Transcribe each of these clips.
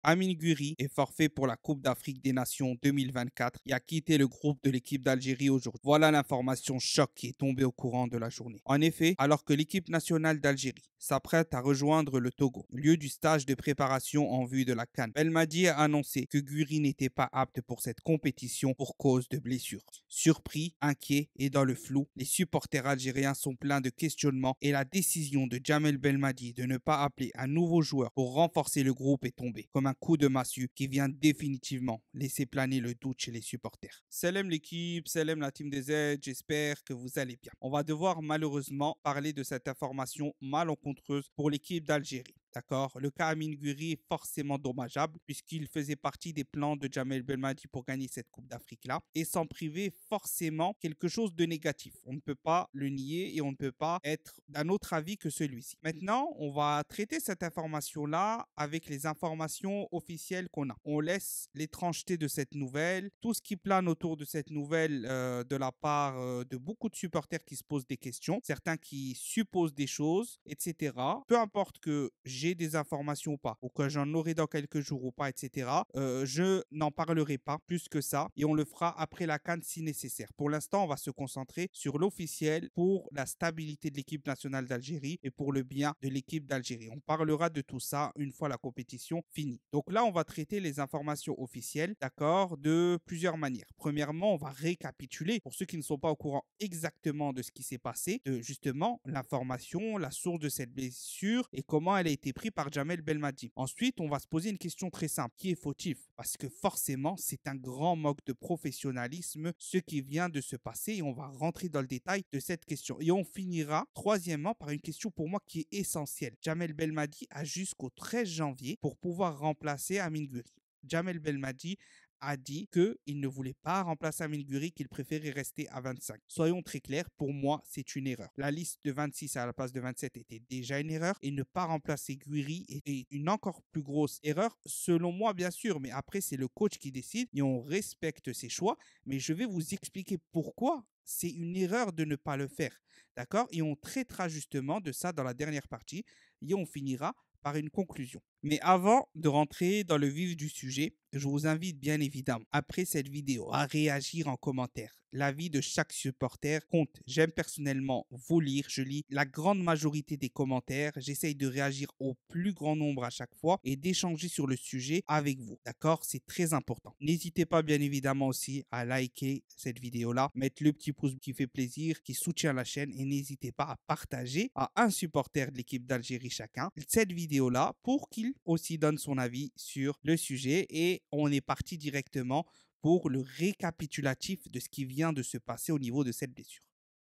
Amin Gouiri est forfait pour la Coupe d'Afrique des Nations 2024 et a quitté le groupe de l'équipe d'Algérie aujourd'hui. Voilà l'information choc qui est tombée au courant de la journée. En effet, alors que l'équipe nationale d'Algérie s'apprête à rejoindre le Togo, lieu du stage de préparation en vue de la CAN, Belmadi a annoncé que Gouiri n'était pas apte pour cette compétition pour cause de blessure. Surpris, inquiets et dans le flou, les supporters algériens sont pleins de questionnements et la décision de Jamel Belmadi de ne pas appeler un nouveau joueur pour renforcer le groupe est tombée comme un coup de massue qui vient définitivement laisser planer le doute chez les supporters. Salam l'équipe, salam la team des Z, j'espère que vous allez bien. On va devoir malheureusement parler de cette information malencontreuse pour l'équipe d'Algérie. D'accord. Le cas Amin Gouiri est forcément dommageable puisqu'il faisait partie des plans de Jamel Belmadi pour gagner cette Coupe d'Afrique-là et s'en priver forcément quelque chose de négatif. On ne peut pas le nier et on ne peut pas être d'un autre avis que celui-ci. Maintenant, on va traiter cette information-là avec les informations officielles qu'on a. On laisse l'étrangeté de cette nouvelle, tout ce qui plane autour de cette nouvelle de la part de beaucoup de supporters qui se posent des questions, certains qui supposent des choses, etc. Peu importe que j'ai des informations ou pas, ou que j'en aurai dans quelques jours ou pas, etc., je n'en parlerai pas plus que ça et on le fera après la CAN si nécessaire. Pour l'instant, on va se concentrer sur l'officiel pour la stabilité de l'équipe nationale d'Algérie et pour le bien de l'équipe d'Algérie. On parlera de tout ça une fois la compétition finie. Donc là, on va traiter les informations officielles, d'accord, de plusieurs manières. Premièrement, on va récapituler, pour ceux qui ne sont pas au courant exactement de ce qui s'est passé, de justement l'information, la source de cette blessure et comment elle a été prise par Jamel Belmadi. Ensuite, on va se poser une question très simple. Qui est fautif? Parce que forcément, c'est un grand manque de professionnalisme ce qui vient de se passer et on va rentrer dans le détail de cette question. Et on finira, troisièmement, par une question pour moi qui est essentielle. Jamel Belmadi a jusqu'au 13 janvier pour pouvoir remplacer Amin Gouiri. Jamel Belmadi a dit qu'il ne voulait pas remplacer Amin Gouiri, qu'il préférait rester à 25. Soyons très clairs, pour moi, c'est une erreur. La liste de 26 à la place de 27 était déjà une erreur et ne pas remplacer Gouiri était une encore plus grosse erreur, selon moi, bien sûr. Mais après, c'est le coach qui décide et on respecte ses choix. Mais je vais vous expliquer pourquoi c'est une erreur de ne pas le faire. D'accord? Et on traitera justement de ça dans la dernière partie et on finira par une conclusion. Mais avant de rentrer dans le vif du sujet, je vous invite bien évidemment, après cette vidéo, à réagir en commentaire. L'avis de chaque supporter compte. J'aime personnellement vous lire, je lis la grande majorité des commentaires. J'essaye de réagir au plus grand nombre à chaque fois et d'échanger sur le sujet avec vous. D'accord? C'est très important. N'hésitez pas bien évidemment aussi à liker cette vidéo-là, mettre le petit pouce qui fait plaisir, qui soutient la chaîne et n'hésitez pas à partager à un supporter de l'équipe d'Algérie chacun cette vidéo-là pour qu'il aussi donne son avis sur le sujet et on est parti directement pour le récapitulatif de ce qui vient de se passer au niveau de cette blessure.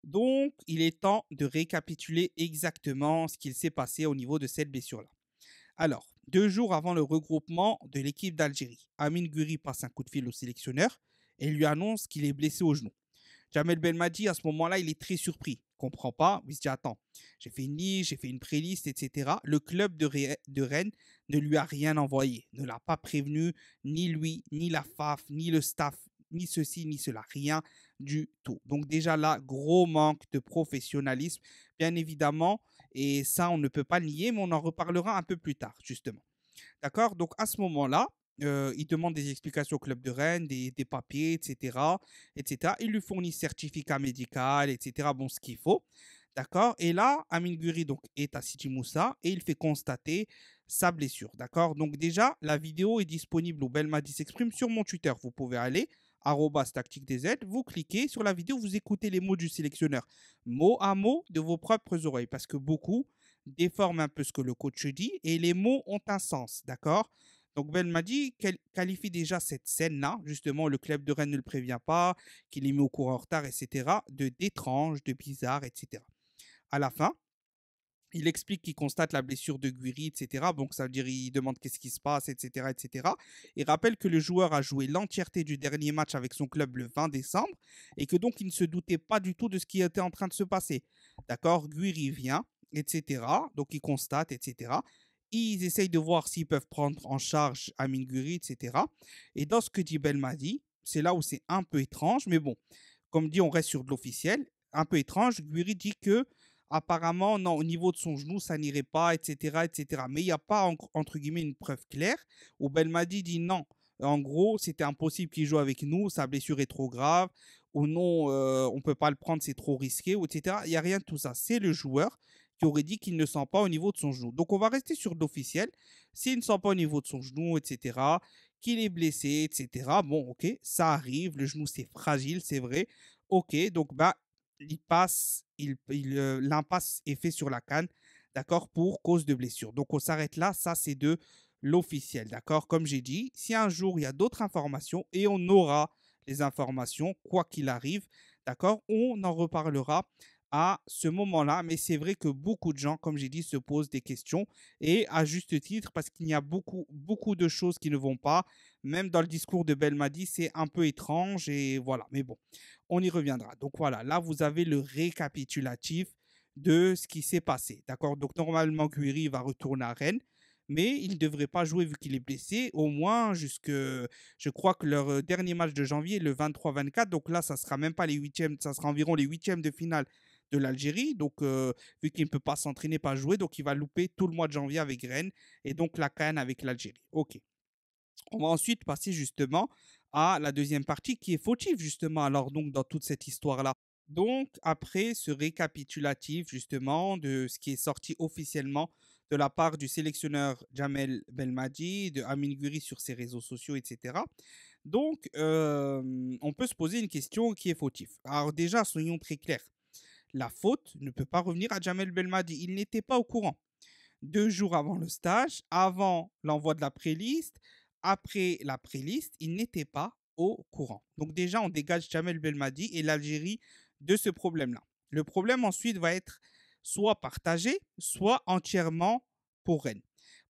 Donc, il est temps de récapituler exactement ce qu'il s'est passé au niveau de cette blessure-là. Alors, 2 jours avant le regroupement de l'équipe d'Algérie, Amin Gouiri passe un coup de fil au sélectionneur et lui annonce qu'il est blessé au genou. Jamel Belmadi, à ce moment-là, il est très surpris. Il ne comprend pas. Il se dit, attends, j'ai fait une liste, j'ai fait une pré-liste, etc. Le club de Rennes ne lui a rien envoyé, ne l'a pas prévenu, ni lui, ni la FAF, ni le staff, ni ceci, ni cela, rien du tout. Donc déjà là, gros manque de professionnalisme, bien évidemment, et ça, on ne peut pas le nier, mais on en reparlera un peu plus tard, justement. D'accord? Donc à ce moment-là, il demande des explications au club de Rennes, des papiers, etc., etc. Il lui fournit certificat médical, etc. Bon, ce qu'il faut. D'accord? Et là, Amin Gouiri donc, est à Sidi Moussa et il fait constater sa blessure. D'accord? Donc déjà, la vidéo est disponible au Belmadi s'exprime sur mon Twitter. Vous pouvez aller, tactique des Z, vous cliquez sur la vidéo, vous écoutez les mots du sélectionneur, mot à mot de vos propres oreilles, parce que beaucoup déforment un peu ce que le coach dit et les mots ont un sens. D'accord? Donc Belmadi qualifie déjà cette scène-là, justement, le club de Rennes ne le prévient pas, qu'il est mis au courant en retard, etc., d'étrange, de bizarre, etc. À la fin, il explique qu'il constate la blessure de Gouiri, etc. Donc ça veut dire il demande qu'est-ce qui se passe, etc., etc. Il rappelle que le joueur a joué l'entièreté du dernier match avec son club le 20 décembre et que donc il ne se doutait pas du tout de ce qui était en train de se passer. D'accord? Gouiri vient, etc. Donc il constate, etc. Ils essayent de voir s'ils peuvent prendre en charge Amin Gouiri, etc. Et dans ce que dit Belmadi, c'est là où c'est un peu étrange, mais bon, comme dit, on reste sur de l'officiel. Un peu étrange, Gouiri dit que apparemment, non, au niveau de son genou, ça n'irait pas, etc., etc. Mais il n'y a pas, entre guillemets, une preuve claire où Belmadi dit non. En gros, c'était impossible qu'il joue avec nous, sa blessure est trop grave, ou non, on ne peut pas le prendre, c'est trop risqué, ou etc. Il n'y a rien de tout ça. C'est le joueur qui aurait dit qu'il ne sent pas au niveau de son genou. Donc, on va rester sur l'officiel. S'il ne sent pas au niveau de son genou, etc., qu'il est blessé, etc., bon, ok, ça arrive, le genou, c'est fragile, c'est vrai. Ok, donc, bah, il passe, l'impasse est fait sur la canne, d'accord, pour cause de blessure. Donc, on s'arrête là. Ça, c'est de l'officiel, d'accord. Comme j'ai dit, si un jour il y a d'autres informations et on aura les informations, quoi qu'il arrive, d'accord, on en reparlera à ce moment-là. Mais c'est vrai que beaucoup de gens, comme j'ai dit, se posent des questions et à juste titre parce qu'il y a beaucoup, beaucoup de choses qui ne vont pas. Même dans le discours de Belmadi, c'est un peu étrange et voilà. Mais bon, on y reviendra. Donc voilà, là, vous avez le récapitulatif de ce qui s'est passé. D'accord. Donc normalement, Guiri va retourner à Rennes, mais il ne devrait pas jouer vu qu'il est blessé, au moins jusque, je crois que leur dernier match de janvier est le 23-24. Donc là, ça sera même pas les huitièmes, ça sera environ les huitièmes de finale de l'Algérie. Donc, vu qu'il ne peut pas s'entraîner, pas jouer, donc il va louper tout le mois de janvier avec Rennes et donc la CAN avec l'Algérie. Ok. On va ensuite passer justement à la deuxième partie qui est fautive justement alors donc dans toute cette histoire-là. Donc après ce récapitulatif justement de ce qui est sorti officiellement de la part du sélectionneur Jamel Belmadi, de Amin Guri sur ses réseaux sociaux, etc. Donc on peut se poser une question qui est fautive. Alors déjà, soyons très clairs. La faute ne peut pas revenir à Jamel Belmadi. Il n'était pas au courant. 2 jours avant le stage, avant l'envoi de la pré-liste, après la pré-liste, il n'était pas au courant. Donc déjà, on dégage Jamel Belmadi et l'Algérie de ce problème-là. Le problème ensuite va être soit partagé, soit entièrement pour Rennes.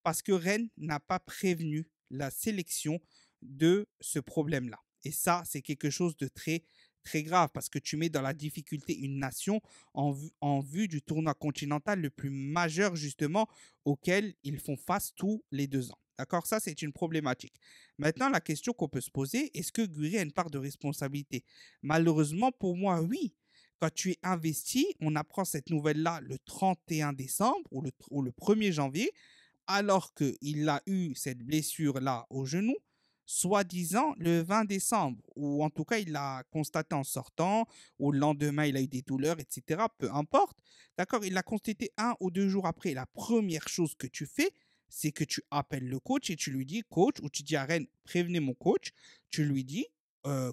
Parce que Rennes n'a pas prévenu la sélection de ce problème-là. Et ça, c'est quelque chose de très, très grave parce que tu mets dans la difficulté une nation en vue du tournoi continental le plus majeur justement auquel ils font face tous les 2 ans. D'accord. Ça, c'est une problématique. Maintenant, la question qu'on peut se poser, est-ce que Guri a une part de responsabilité? Malheureusement, pour moi, oui. Quand tu es investi, on apprend cette nouvelle-là le 31 décembre ou le 1er janvier, alors qu'il a eu cette blessure-là au genou, soi-disant le 20 décembre, ou en tout cas, il l'a constaté en sortant, ou le lendemain, il a eu des douleurs, etc. Peu importe. D'accord. Il l'a constaté 1 ou 2 jours après. La première chose que tu fais, c'est que tu appelles le coach et tu lui dis, coach, ou tu dis à Rennes, prévenez mon coach. Tu lui dis,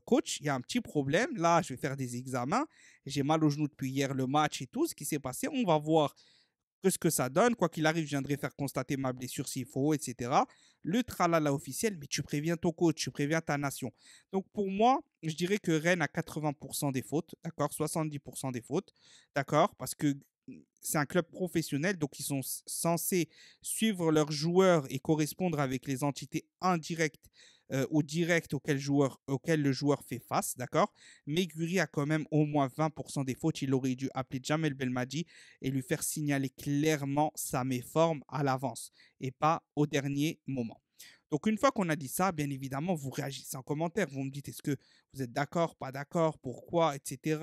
coach, il y a un petit problème. Là, je vais faire des examens. J'ai mal au genou depuis hier, le match et tout ce qui s'est passé. On va voir ce que ça donne. Quoi qu'il arrive, je viendrai faire constater ma blessure s'il faut, etc. Le tralala officiel, mais tu préviens ton coach, tu préviens ta nation. Donc pour moi, je dirais que Rennes a 80% des fautes, d'accord, 70% des fautes, d'accord, parce que c'est un club professionnel, donc ils sont censés suivre leurs joueurs et correspondre avec les entités indirectes ou directes auxquelles le joueur fait face, d'accord. Mais Guri a quand même au moins 20% des fautes. Il aurait dû appeler Jamel Belmadi et lui faire signaler clairement sa méforme à l'avance et pas au dernier moment. Donc une fois qu'on a dit ça, bien évidemment, vous réagissez en commentaire. Vous me dites est-ce que vous êtes d'accord, pas d'accord, pourquoi, etc.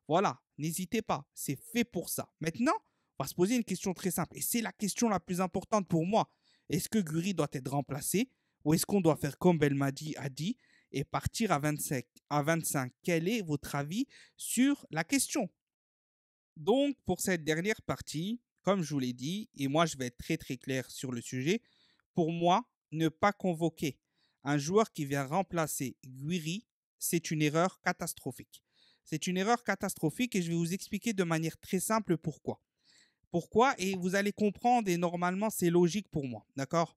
Voilà, n'hésitez pas, c'est fait pour ça. Maintenant, on va se poser une question très simple et c'est la question la plus importante pour moi. Est-ce que Guri doit être remplacé ou est-ce qu'on doit faire comme Belmadi a dit et partir à 25, à 25? Quel est votre avis sur la question? Donc, pour cette dernière partie, comme je vous l'ai dit, et moi je vais être très très clair sur le sujet, pour moi, ne pas convoquer un joueur qui vient remplacer Guiri, c'est une erreur catastrophique. C'est une erreur catastrophique et je vais vous expliquer de manière très simple pourquoi. Pourquoi? Et vous allez comprendre et normalement c'est logique pour moi. D'accord?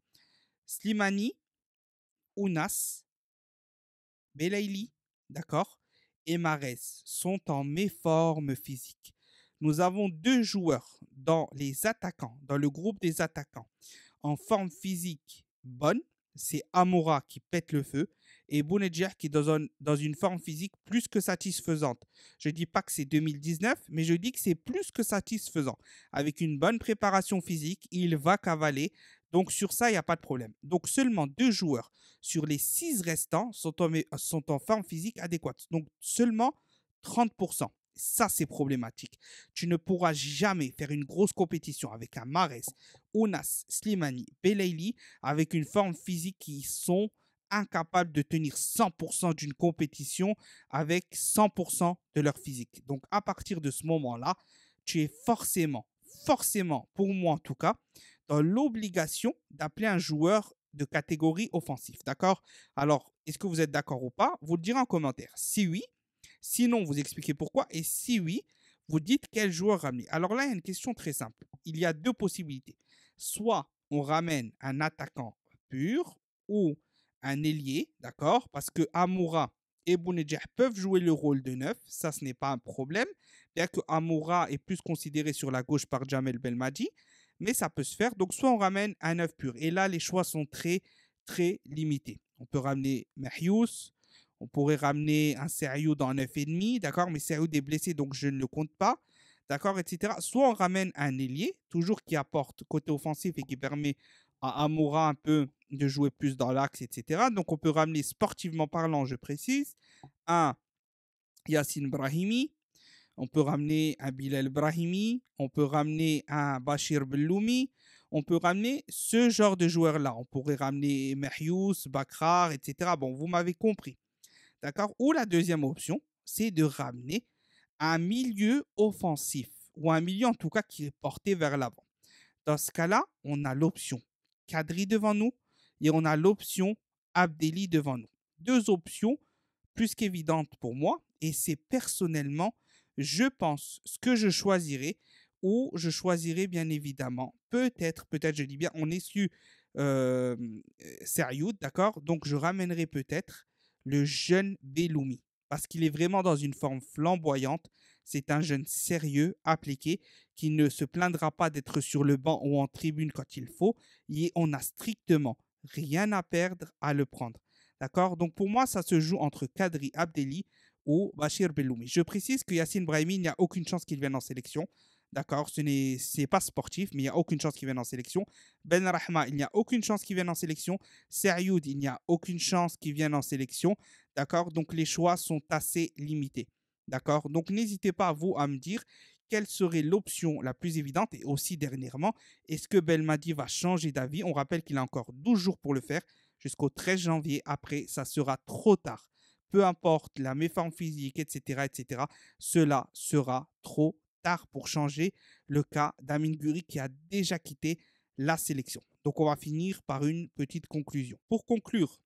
Slimani, Ounas, Belaïli, d'accord, et Marès sont en méforme physique. Nous avons 2 joueurs dans les attaquants, dans le groupe des attaquants, en forme physique bonne. C'est Amoura qui pète le feu et Bounedjah qui est dans une forme physique plus que satisfaisante. Je ne dis pas que c'est 2019, mais je dis que c'est plus que satisfaisant. Avec une bonne préparation physique, il va cavaler. Donc sur ça, il n'y a pas de problème. Donc seulement 2 joueurs sur les 6 restants sont en forme physique adéquate. Donc seulement 30%. Ça, c'est problématique. Tu ne pourras jamais faire une grosse compétition avec un Mahrez, Ounas, Slimani, Belaïli, avec une forme physique qui sont incapables de tenir 100% d'une compétition avec 100% de leur physique. Donc, à partir de ce moment-là, tu es forcément, pour moi en tout cas, dans l'obligation d'appeler un joueur de catégorie offensive. D'accord? Alors, est-ce que vous êtes d'accord ou pas? Vous le direz en commentaire. Si oui, sinon, vous expliquez pourquoi. Et si oui, vous dites quel joueur ramener. Alors là, il y a une question très simple. Il y a deux possibilités. Soit on ramène un attaquant pur ou un ailier, d'accord? Parce que Amoura et Bounedjah peuvent jouer le rôle de neuf. Ça, ce n'est pas un problème. Bien que Amoura est plus considéré sur la gauche par Jamel Belmadi. Mais ça peut se faire. Donc, soit on ramène un neuf pur. Et là, les choix sont très limités. On peut ramener Mahious, on pourrait ramener un Seriou dans 9,5, d'accord, mais Seriou est blessé, donc je ne le compte pas, d'accord, etc. Soit on ramène un ailier, toujours qui apporte côté offensif et qui permet à Amoura un peu de jouer plus dans l'axe, etc. Donc on peut ramener, sportivement parlant, je précise, un Yassine Brahimi, on peut ramener un Bilal Brahimi, on peut ramener un Bachir Belloumi, on peut ramener ce genre de joueurs-là. On pourrait ramener Mahious, Bakrar, etc. Bon, vous m'avez compris. D'accord? Ou la deuxième option, c'est de ramener un milieu offensif ou un milieu en tout cas qui est porté vers l'avant. Dans ce cas-là, on a l'option Kadri devant nous et on a l'option Abdelli devant nous. Deux options plus qu'évidentes pour moi et c'est personnellement, je pense, ce que je choisirais ou je choisirais bien évidemment, peut-être, je dis bien, on est su Serioud, d'accord? Donc je ramènerai peut-être le jeune Belloumi parce qu'il est vraiment dans une forme flamboyante. C'est un jeune sérieux, appliqué, qui ne se plaindra pas d'être sur le banc ou en tribune quand il faut. Et on n'a strictement rien à perdre à le prendre. D'accord? Donc pour moi, ça se joue entre Kadri Abdelli ou Bachir Belloumi. Je précise que Yassine Brahimi, il n'y a aucune chance qu'il vienne en sélection. D'accord? Ce n'est pas sportif, mais il n'y a aucune chance qu'il vienne en sélection. Ben Rahma, il n'y a aucune chance qu'il vienne en sélection. Serioud, il n'y a aucune chance qu'il vienne en sélection. D'accord? Donc les choix sont assez limités. D'accord? Donc n'hésitez pas, vous, à me dire quelle serait l'option la plus évidente. Et aussi, dernièrement, est-ce que Belmadi va changer d'avis? On rappelle qu'il a encore 12 jours pour le faire, jusqu'au 13 janvier. Après, ça sera trop tard. Peu importe la méforme physique, etc., cela sera trop tard pour changer le cas d'Amin Guri qui a déjà quitté la sélection. Donc, on va finir par une petite conclusion. Pour conclure,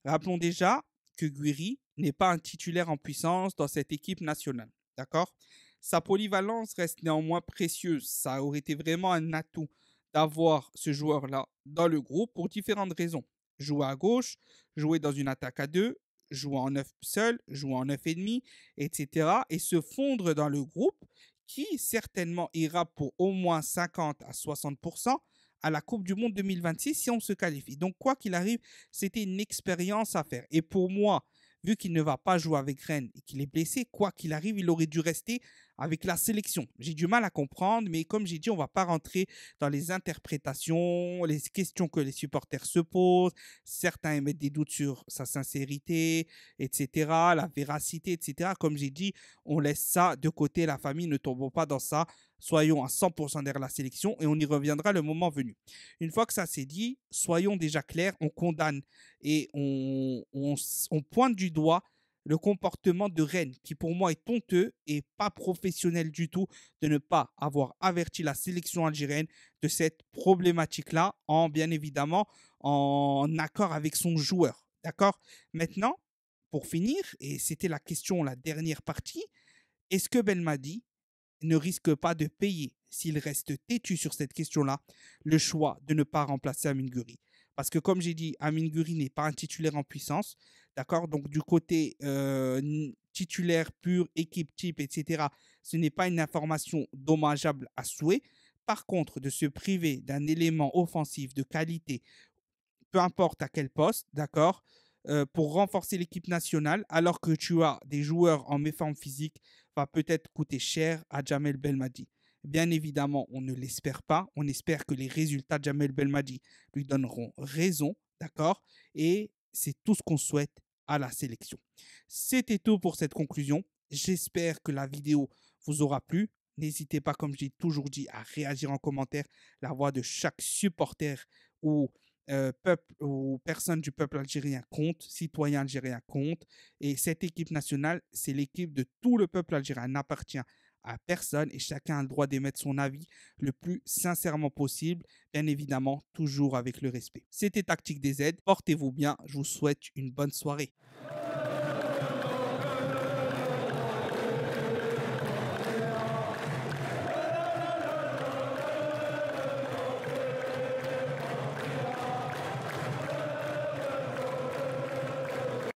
rappelons déjà que Guiri n'est pas un titulaire en puissance dans cette équipe nationale. D'accord? Sa polyvalence reste néanmoins précieuse. Ça aurait été vraiment un atout d'avoir ce joueur-là dans le groupe pour différentes raisons. Jouer à gauche, jouer dans une attaque à deux, jouer en 9 seul, jouer en 9,5, etc. Et se fondre dans le groupe qui certainement ira pour au moins 50 à 60% à la Coupe du Monde 2026 si on se qualifie. Donc, quoi qu'il arrive, c'était une expérience à faire. Et pour moi, vu qu'il ne va pas jouer avec Rennes et qu'il est blessé, quoi qu'il arrive, il aurait dû rester avec la sélection. J'ai du mal à comprendre, mais comme j'ai dit, on ne va pas rentrer dans les interprétations, les questions que les supporters se posent. Certains émettent des doutes sur sa sincérité, etc., la véracité, etc. Comme j'ai dit, on laisse ça de côté, la famille, ne tombons pas dans ça. Soyons à 100% derrière la sélection et on y reviendra le moment venu. Une fois que ça c'est dit, soyons déjà clairs, on condamne et on pointe du doigt le comportement de Rennes, qui pour moi est honteux et pas professionnel du tout, de ne pas avoir averti la sélection algérienne de cette problématique-là, en bien évidemment en accord avec son joueur. D'accord? Maintenant, pour finir, et c'était la question, la dernière partie, est-ce que Belmadi ne risque pas de payer, s'il reste têtu sur cette question-là, le choix de ne pas remplacer Amin Guri? Parce que comme j'ai dit, Amin Guri n'est pas un titulaire en puissance. D'accord? Donc du côté titulaire pur, équipe type, etc., ce n'est pas une information dommageable à souhait. Par contre, de se priver d'un élément offensif de qualité, peu importe à quel poste, d'accord, pour renforcer l'équipe nationale, alors que tu as des joueurs en méforme physique, va peut-être coûter cher à Jamel Belmadi. Bien évidemment, on ne l'espère pas. On espère que les résultats de Jamel Belmadi lui donneront raison, d'accord? Et c'est tout ce qu'on souhaite à la sélection. C'était tout pour cette conclusion. J'espère que la vidéo vous aura plu. N'hésitez pas, comme j'ai toujours dit, à réagir en commentaire. La voix de chaque supporter ou peuple ou personne du peuple algérien compte, citoyen algérien compte. Et cette équipe nationale, c'est l'équipe de tout le peuple algérien. Elle n'appartient à personne et chacun a le droit d'émettre son avis le plus sincèrement possible, bien évidemment, toujours avec le respect. C'était Tactique des Z. Portez-vous bien. Je vous souhaite une bonne soirée.